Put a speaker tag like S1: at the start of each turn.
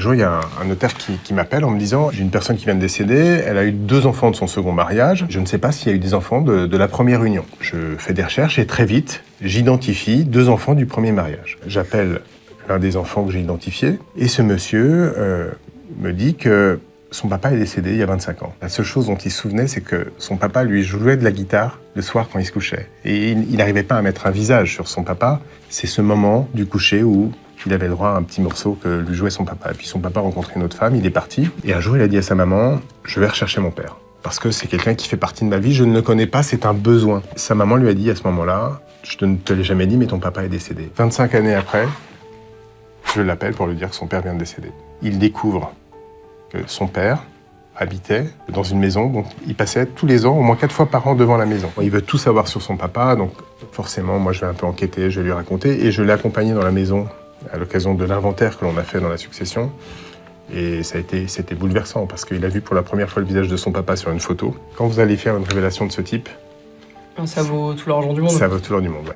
S1: jour, il y a un notaire qui m'appelle en me disant « J'ai une personne qui vient de décéder, elle a eu 2 enfants de son second mariage. Je ne sais pas s'il y a eu des enfants de la première union. » Je fais des recherches et très vite, j'identifie 2 enfants du premier mariage. J'appelle l'un des enfants que j'ai identifié et ce monsieur me dit que son papa est décédé il y a 25 ans. La seule chose dont il se souvenait, c'est que son papa lui jouait de la guitare le soir quand il se couchait. Et il n'arrivait pas à mettre un visage sur son papa. C'est ce moment du coucher où il avait le droit à un petit morceau que lui jouait son papa. Et puis son papa rencontrait une autre femme, il est parti. Et un jour, il a dit à sa maman « Je vais rechercher mon père. Parce que c'est quelqu'un qui fait partie de ma vie, je ne le connais pas, c'est un besoin. » Sa maman lui a dit à ce moment-là « Je ne te l'ai jamais dit, mais ton papa est décédé. » 25 années après, je l'appelle pour lui dire que son père vient de décéder. Il découvre que son père habitait dans une maison, donc il passait tous les ans, au moins 4 fois par an devant la maison. Il veut tout savoir sur son papa, donc forcément, moi je vais un peu enquêter, je vais lui raconter, et je l'ai accompagné dans la maison à l'occasion de l'inventaire que l'on a fait dans la succession. Et c'était bouleversant, parce qu'il a vu pour la première fois le visage de son papa sur une photo. Quand vous allez faire une révélation de ce type,
S2: ça vaut tout l'argent du monde.
S1: Ça vaut tout l'argent du monde, ouais.